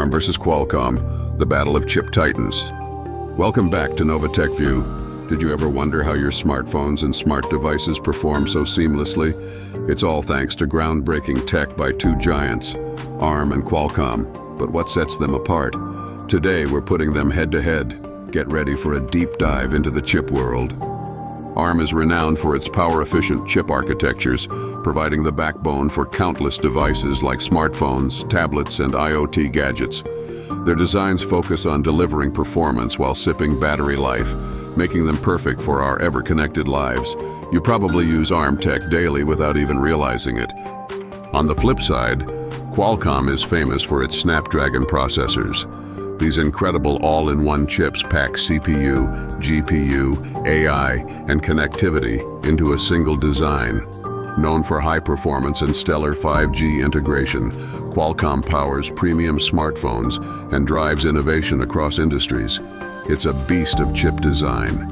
Arm versus Qualcomm, the battle of chip titans. Welcome back to Nova Tech View. Did you ever wonder how your smartphones and smart devices perform so seamlessly? It's all thanks to groundbreaking tech by two giants, Arm and Qualcomm. But what sets them apart? Today we're putting them head to head. Get ready for a deep dive into the chip world. Arm is renowned for its power-efficient chip architectures, providing the backbone for countless devices like smartphones, tablets, and IoT gadgets. Their designs focus on delivering performance while sipping battery life, making them perfect for our ever-connected lives. You probably use Arm tech daily without even realizing it. On the flip side, Qualcomm is famous for its Snapdragon processors. These incredible all-in-one chips pack CPU, GPU, AI, and connectivity into a single design. Known for high performance and stellar 5G integration, Qualcomm powers premium smartphones and drives innovation across industries. It's a beast of chip design.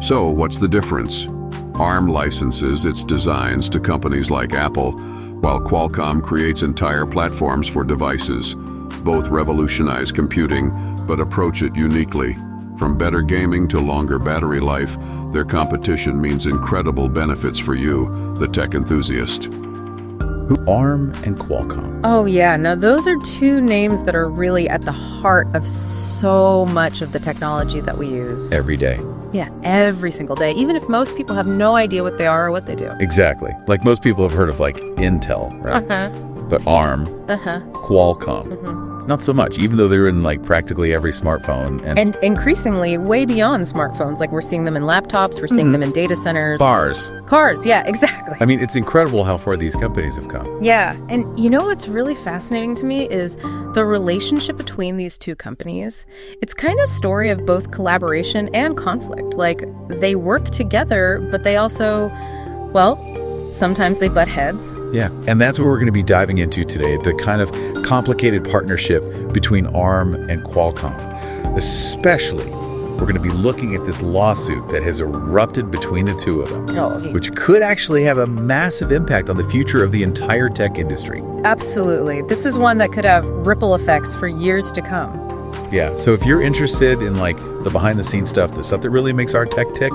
So, what's the difference? Arm licenses its designs to companies like Apple, while Qualcomm creates entire platforms for devices. Both revolutionize computing, but approach it uniquely. From better gaming to longer battery life, their competition means incredible benefits for you, the tech enthusiast. Arm and Qualcomm. Oh yeah, now those are two names that are really at the heart of so much of the technology that we use. Every day. Yeah, every single day, even if most people have no idea what they are or what they do. Exactly. Like most people have heard of like Intel, right? But Arm, Qualcomm. Not so much, even though they're in like practically every smartphone. And increasingly way beyond smartphones. Like we're seeing them in laptops, we're seeing them in data centers. Cars, yeah, exactly. I mean, it's incredible how far these companies have come. Yeah, and you know what's really fascinating to me is the relationship between these two companies. It's kind of a story of both collaboration and conflict. Like they work together, but they also, well, sometimes they butt heads. Yeah, and that's what we're going to be diving into today, the kind of complicated partnership between Arm and Qualcomm. Especially, we're going to be looking at this lawsuit that has erupted between the two of them, which could actually have a massive impact on the future of the entire tech industry. Absolutely. This is one that could have ripple effects for years to come. Yeah, so if you're interested in like the behind-the-scenes stuff, the stuff that really makes our tech tick,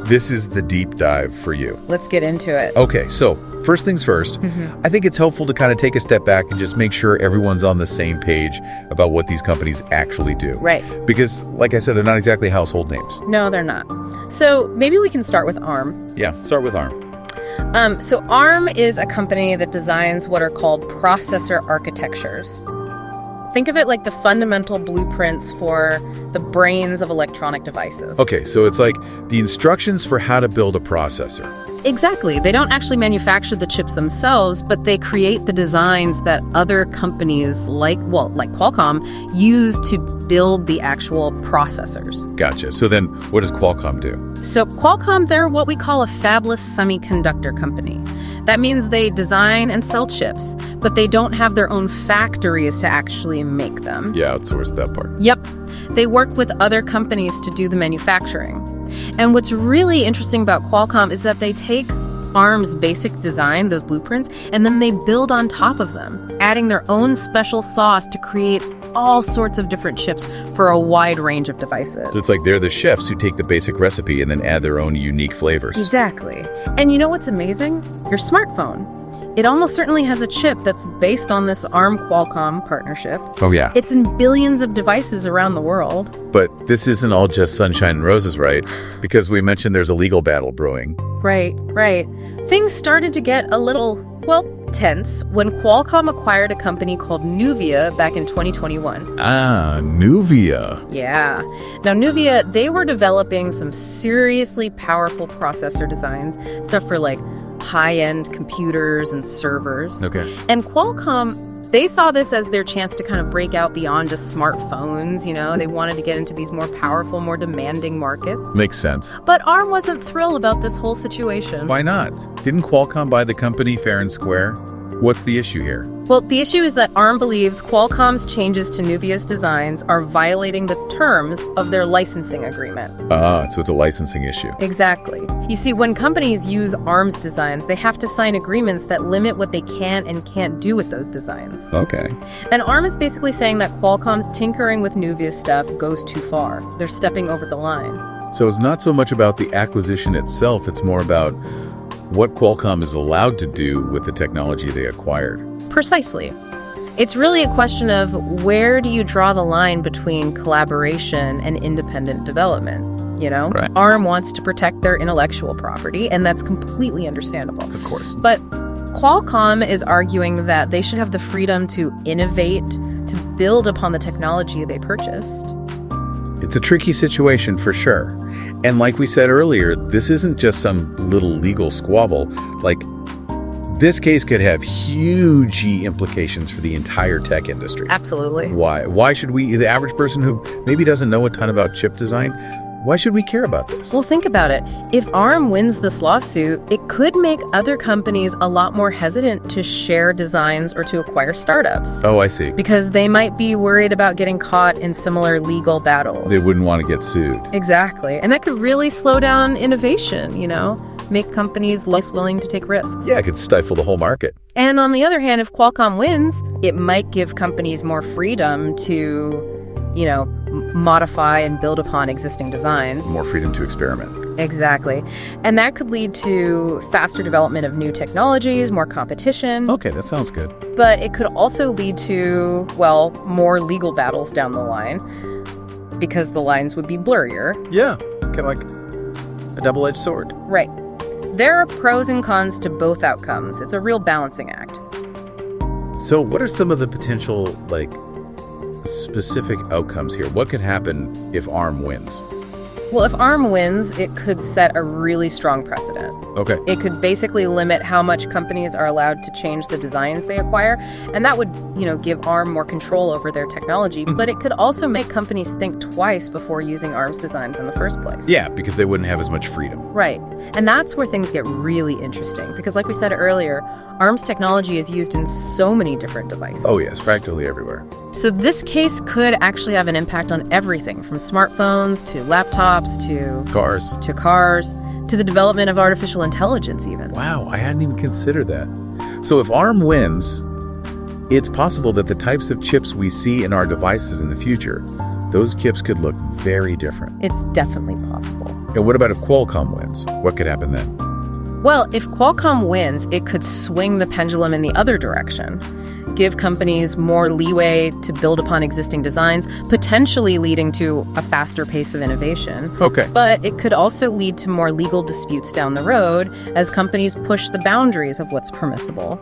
this is the deep dive for you. Let's get into it. Okay, so first things first, I think it's helpful to kind of take a step back and just make sure everyone's on the same page about what these companies actually do. Right. Because, like I said, they're not exactly household names. No, they're not. So maybe we can start with Arm. Yeah, start with Arm. So Arm is a company that designs what are called processor architectures. Think of it like the fundamental blueprints for the brains of electronic devices. Okay, so it's like the instructions for how to build a processor. Exactly. They don't actually manufacture the chips themselves, but they create the designs that other companies like Qualcomm use to build the actual processors. Gotcha. So then what does Qualcomm do? So Qualcomm, they're what we call a fabless semiconductor company. That means they design and sell chips, but they don't have their own factories to actually make them. Yeah, outsource that part. Yep. They work with other companies to do the manufacturing. And what's really interesting about Qualcomm is that they take Arm's basic design, those blueprints, and then they build on top of them, adding their own special sauce to create all sorts of different chips for a wide range of devices. So it's like they're the chefs who take the basic recipe and then add their own unique flavors. Exactly. And you know what's amazing? Your smartphone. It almost certainly has a chip that's based on this Arm-Qualcomm partnership. Oh, yeah. It's in billions of devices around the world. But this isn't all just sunshine and roses, right? Because we mentioned there's a legal battle brewing. Right. Things started to get a little, tense when Qualcomm acquired a company called Nuvia back in 2021. Ah, Nuvia. Yeah. Now, Nuvia, they were developing some seriously powerful processor designs, stuff for like high-end computers and servers. Okay. And Qualcomm, they saw this as their chance to kind of break out beyond just smartphones, you know? They wanted to get into these more powerful, more demanding markets. Makes sense. But Arm wasn't thrilled about this whole situation. Why not? Didn't Qualcomm buy the company fair and square? What's the issue here? Well, the issue is that ARM believes Qualcomm's changes to Nuvia's designs are violating the terms of their licensing agreement. So it's a licensing issue. Exactly. You see, when companies use ARM's designs, they have to sign agreements that limit what they can and can't do with those designs. Okay. And ARM is basically saying that Qualcomm's tinkering with Nuvia's stuff goes too far. They're stepping over the line. So it's not so much about the acquisition itself, it's more about what Qualcomm is allowed to do with the technology they acquired. Precisely. It's really a question of where do you draw the line between collaboration and independent development, you know? Right. ARM wants to protect their intellectual property, and that's completely understandable. Of course. But Qualcomm is arguing that they should have the freedom to innovate, to build upon the technology they purchased. It's a tricky situation for sure. And like we said earlier, this isn't just some little legal squabble. Like, this case could have huge implications for the entire tech industry. Absolutely. Why? Why should we, the average person who maybe doesn't know a ton about chip design, why should we care about this? Well, think about it. If ARM wins this lawsuit, it could make other companies a lot more hesitant to share designs or to acquire startups. Oh, I see. Because they might be worried about getting caught in similar legal battles. They wouldn't want to get sued. Exactly. And that could really slow down innovation, you know? Make companies less willing to take risks. Yeah, it could stifle the whole market. And on the other hand, if Qualcomm wins, it might give companies more freedom to, you know, modify and build upon existing designs. More freedom to experiment. Exactly. And that could lead to faster development of new technologies, more competition. Okay, that sounds good. But it could also lead to, well, more legal battles down the line because the lines would be blurrier. Yeah, kind of like a double-edged sword. Right. There are pros and cons to both outcomes. It's a real balancing act. So what are some of the potential, like, specific outcomes here? What could happen if ARM wins? Well, if ARM wins, it could set a really strong precedent. Okay. It could basically limit how much companies are allowed to change the designs they acquire, and that would, you know, give ARM more control over their technology, but it could also make companies think twice before using ARM's designs in the first place. Yeah, because they wouldn't have as much freedom. Right. And that's where things get really interesting, because like we said earlier, ARM's technology is used in so many different devices. Oh yes, practically everywhere. So this case could actually have an impact on everything from smartphones to laptops to Cars. to the development of artificial intelligence even. Wow, I hadn't even considered that. So if ARM wins, it's possible that the types of chips we see in our devices in the future, those chips could look very different. It's definitely possible. And what about if Qualcomm wins? What could happen then? Well, if Qualcomm wins, it could swing the pendulum in the other direction, give companies more leeway to build upon existing designs, potentially leading to a faster pace of innovation. Okay. But it could also lead to more legal disputes down the road as companies push the boundaries of what's permissible.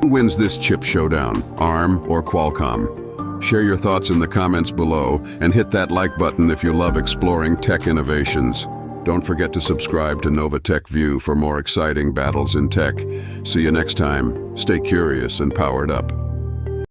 Who wins this chip showdown, ARM or Qualcomm? Share your thoughts in the comments below and hit that like button if you love exploring tech innovations. Don't forget to subscribe to Nova Tech View for more exciting battles in tech. See you next time. Stay curious and powered up.